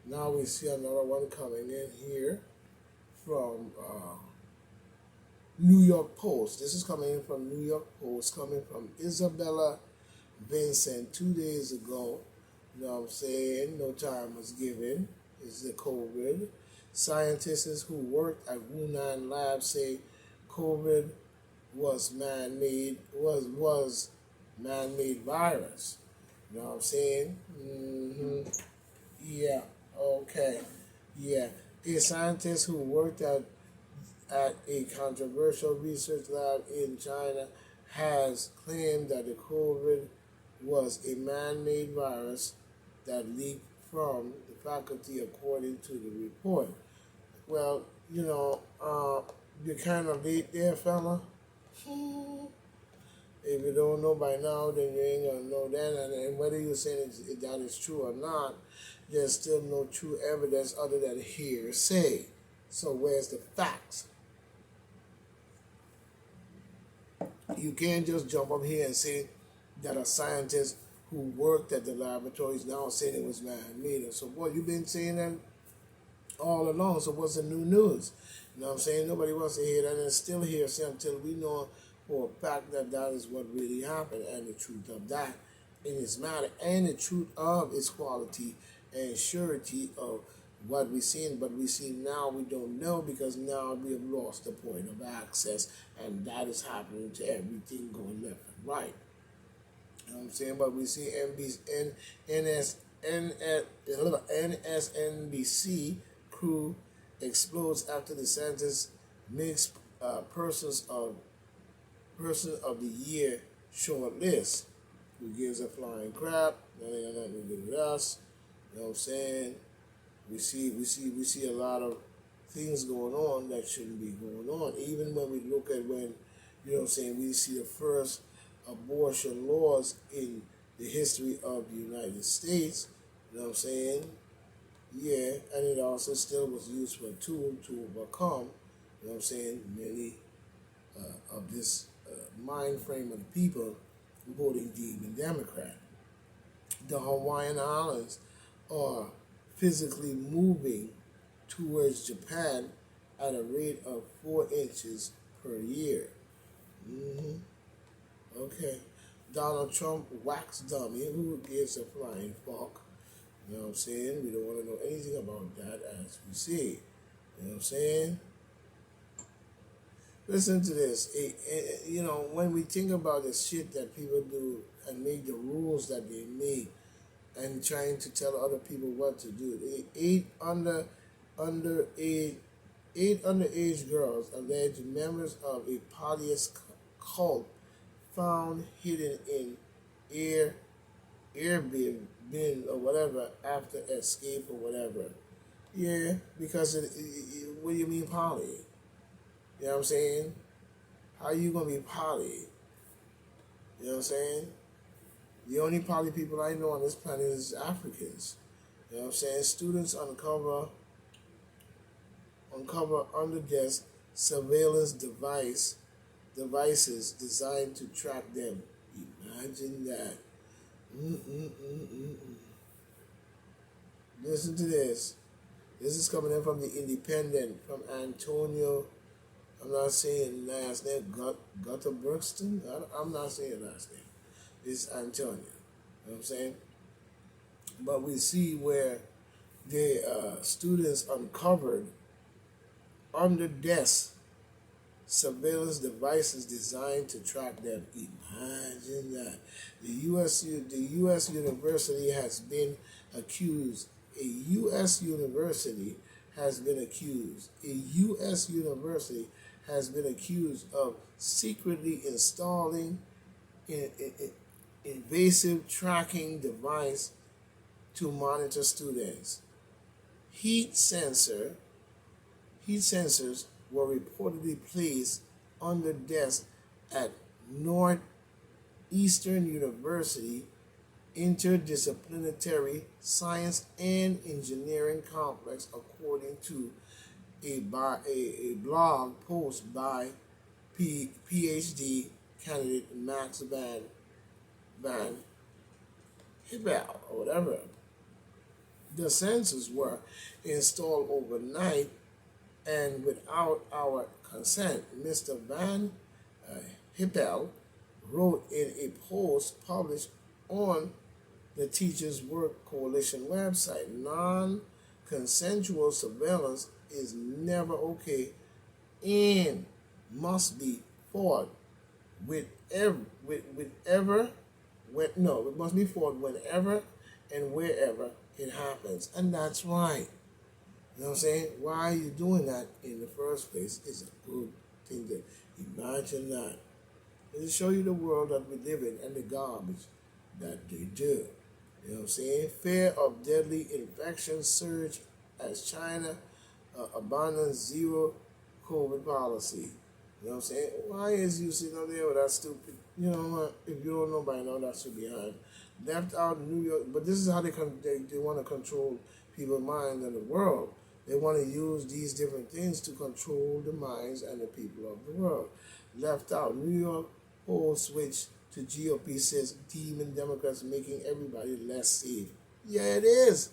Now we see another one coming in here from New York Post. This is coming in from New York Post, coming from Isabella Vincent 2 days ago. You know what I'm saying? No time was given. It's the COVID. Scientists who worked at Wuhan lab say COVID was man-made virus. You know what I'm saying? Yeah. Okay. Yeah. A scientist who worked at a controversial research lab in China has claimed that the COVID was a man-made virus that leaked from the faculty, according to the report. Well, you're kind of late there, fella. If you don't know by now, then you ain't gonna know that. And whether you're saying that is true or not, there's still no true evidence other than hearsay. So where's the facts? You can't just jump up here and say that a scientist who worked at the laboratories now saying it was man-made. So what you've been saying that all along. So what's the new news? You know what I'm saying? Nobody wants to hear that, and it's still hearsay until we know for a fact that that is what really happened, and the truth of that in its matter, and the truth of its quality and surety of what we've seen. But we see now we don't know, because now we have lost the point of access, and that is happening to everything going left and right. You know what I'm saying? But we see NSNBC crew explodes after the scientists mixed person of the year short list. Who gives a flying crap? That ain't got nothing to do with us. You know what I'm saying? We see a lot of things going on that shouldn't be going on. Even when we look at you know what I'm saying, we see the first abortion laws in the history of the United States. You know what I'm saying? Yeah, and it also still was used for a tool to overcome, you know what I'm saying, many of this mind frame of the people voting Demon Democrat. The Hawaiian Islands are physically moving towards Japan at a rate of 4 inches per year. hmm Okay. Donald Trump wax dummy. Who gives a flying fuck? You know what I'm saying? We don't want to know anything about that, as we see. You know what I'm saying? Listen to this. When we think about the shit that people do and make the rules that they make and trying to tell other people what to do, under age eight underage girls alleged members of a polytheist cult found hidden in air Airbnb or whatever after escape or whatever. Yeah, because what do you mean poly? You know what I'm saying? How you gonna be poly? You know what I'm saying? The only poly people I know on this planet is Africans. You know what I'm saying? Students uncover under desk surveillance devices designed to track them. Imagine that. Mm-mm-mm-mm-mm. Listen to this. This is coming in from the Independent, from Antonio. I'm not saying last name, Gutter Brookston. I'm not saying last name. It's Antonio. You know what I'm saying? But we see where the students uncovered under desk surveillance devices designed to track them. Imagine that. The U.S. university has been accused. A U.S. university has been accused. A U.S. university has been accused of secretly installing an invasive tracking device to monitor students. Heat sensor Heat sensors were reportedly placed under desk at Northeastern University Interdisciplinary Science and Engineering Complex, according to a blog post by PhD candidate Max Van Hibel or whatever. The sensors were installed overnight and without our consent. Mr. Van uh, Hippel wrote in a post published on the Teachers Work Coalition website, non-consensual surveillance is never okay and must be fought with ever, no, it must be fought whenever and wherever it happens. And that's right. You know what I'm saying? Why are you doing that in the first place is a good thing to imagine that. It'll show you the world that we live in and the garbage that they do. You know what I'm saying? Fear of deadly infection surge as China abandons zero COVID policy. You know what I'm saying? Why is you sitting up there with that stupid, you know what, if you don't know by now, that's behind. Left out in New York, but this is how they want to control people's minds and the world. They want to use these different things to control the minds and the people of the world. Left out, New York poll switch to GOP says demon Democrats making everybody less safe. Yeah, it is.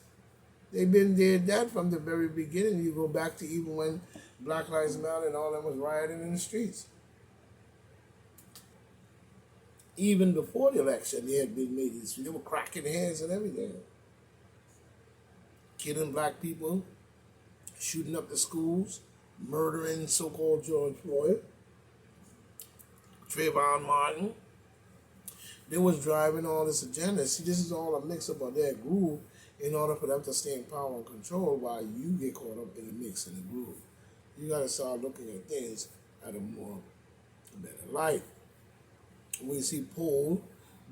They've been did that from the very beginning. You go back to even when Black Lives Matter and all that was rioting in the streets. Even before the election, they had been made this. They were cracking heads and everything, killing black people, shooting up the schools, murdering so-called George Floyd, Trayvon Martin. They was driving all this agenda. See, this is all a mix-up of their groove in order for them to stay in power and control while you get caught up in the mix and the groove. You got to start looking at things at a more better light. We see polls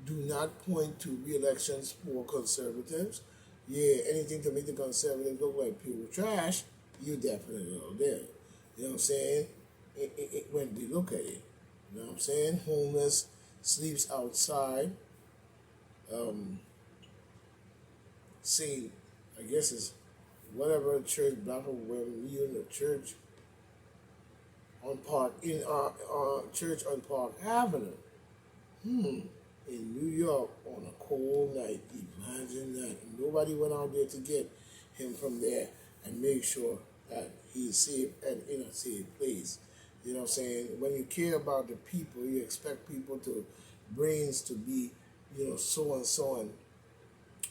do not point to re-elections for conservatives. Yeah, anything to make the conservatives look like pure trash, you definitely are there. You know what I'm saying? When they look at it. You know what I'm saying? Homeless, sleeps outside. See, I guess it's whatever church, black or when we in the church on Park, in our church on Park Avenue. In New York on a cold night. Imagine that. Nobody went out there to get him from there and make sure that he's safe and in a safe place. You know what I'm saying? When you care about the people, you expect people to brains to be, so and so, and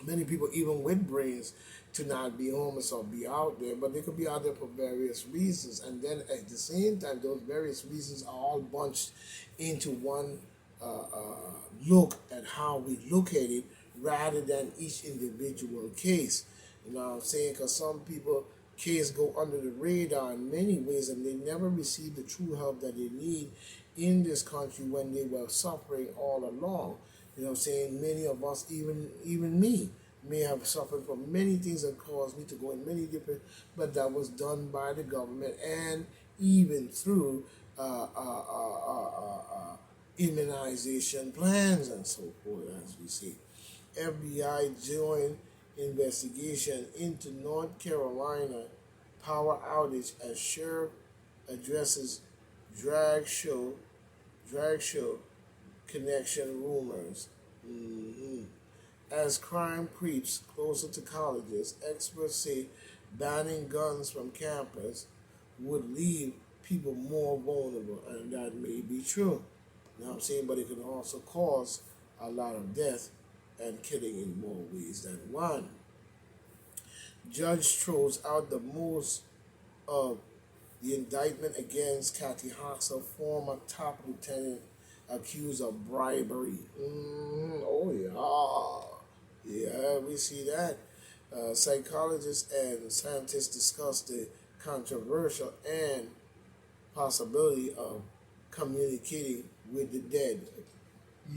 many people even with brains to not be homeless or be out there, but they could be out there for various reasons. And then at the same time, those various reasons are all bunched into one look at how we look at it rather than each individual case. You know what I'm saying? Because some people case go under the radar in many ways and they never receive the true help that they need in this country when they were suffering all along. You know what I'm saying? Many of us, even me, may have suffered from many things that caused me to go in many different, but that was done by the government and even through immunization plans and so forth, as we see. FBI joined investigation into North Carolina power outage as sheriff addresses drag show connection rumors. As crime creeps closer to colleges, experts say banning guns from campus would leave people more vulnerable, and that may be true. You know what I'm saying? But it can also cause a lot of death and killing in more ways than one. Judge throws out the most of the indictment against Kathy Hoxsell, former top lieutenant accused of bribery. Oh, yeah. Yeah, we see that. Psychologists and scientists discuss the controversial and possibility of communicating with the dead,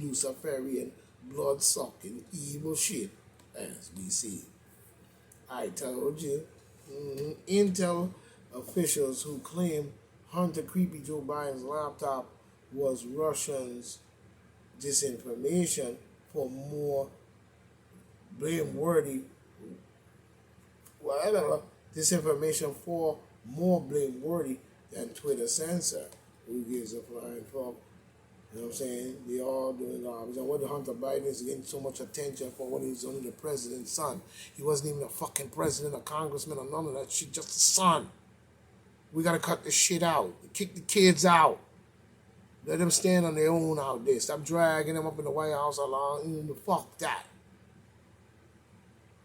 Luciferian, blood-sucking, evil shit, as we see. I told you. Intel officials who claim Hunter Creepy Joe Biden's laptop was Russians' disinformation for more blameworthy, disinformation for more blameworthy than Twitter censor. Who gives a flying fuck? You know what I'm saying? They all doing garbage. And whether Hunter Biden is getting so much attention for when he's only the president's son. He wasn't even a fucking president, a congressman, or none of that shit, just a son. We gotta cut this shit out. Kick the kids out. Let them stand on their own out there. Stop dragging them up in the White House along. Fuck that.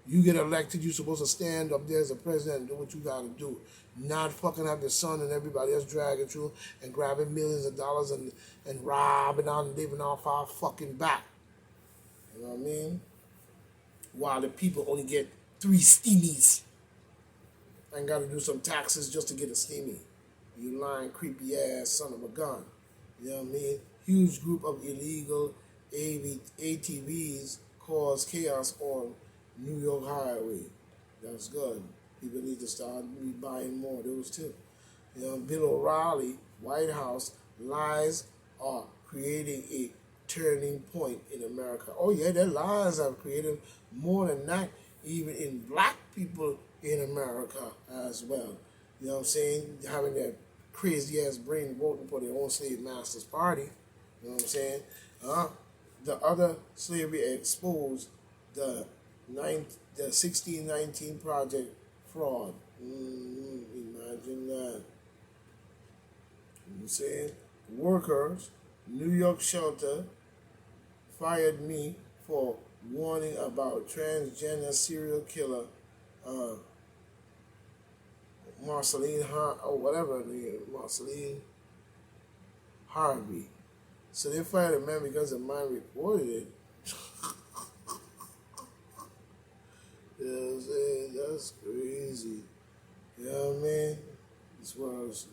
You get elected, you're supposed to stand up there as a president and do what you gotta do. Not fucking have your son and everybody else dragging through and grabbing millions of dollars and robbing out and living off our fucking back. You know what I mean? While the people only get 3 steamies and gotta do some taxes just to get a steamy. You lying, creepy ass son of a gun. You know what I mean? Huge group of illegal ATVs cause chaos on New York Highway. That's good. People need to start buying more of those too. You know, Bill O'Reilly, White House, lies are creating a turning point in America. Oh yeah, their lies have created more than that, even in black people in America as well. You know what I'm saying? Having that crazy ass brain voting for their own slave masters party. You know what I'm saying? The other slavery exposed the 1619 Project fraud. Imagine that. You know what I'm saying? Workers, New York shelter fired me for warning about transgender serial killer Marceline Harvey. So they fired a man because a man reported it. You know what I'm saying? That's crazy. You know what I mean? This was,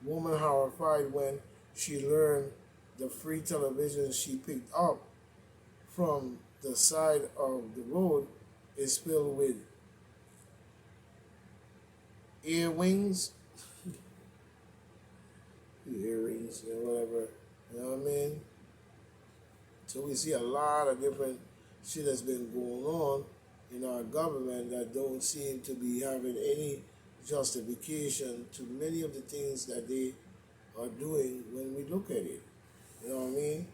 woman horrified when she learned the free television she picked up from the side of the road is filled with earrings, whatever. You know what I mean? So we see a lot of different shit that's been going on in our government that don't seem to be having any justification to many of the things that they are doing when we look at it. You know what I mean?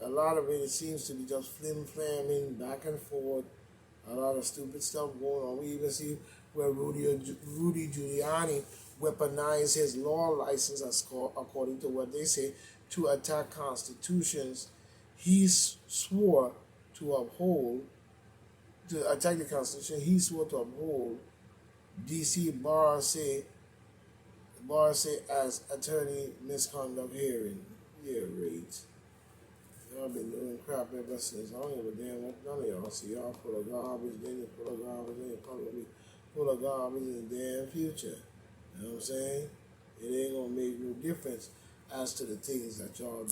A lot of it seems to be just flim-flamming, back and forth, a lot of stupid stuff going on. We even see where Rudy Giuliani weaponized his law license, according to what they say, to attack constitutions he swore to uphold, to attack the Constitution he swore to uphold. D.C. bar say as attorney misconduct hearing. Yeah, right. Y'all been doing crap ever since. I don't give a damn what none of y'all see. Y'all full of garbage, then you're full of garbage, then you're probably full of garbage in the damn future. You know what I'm saying? It ain't gonna make no difference as to the things that y'all do.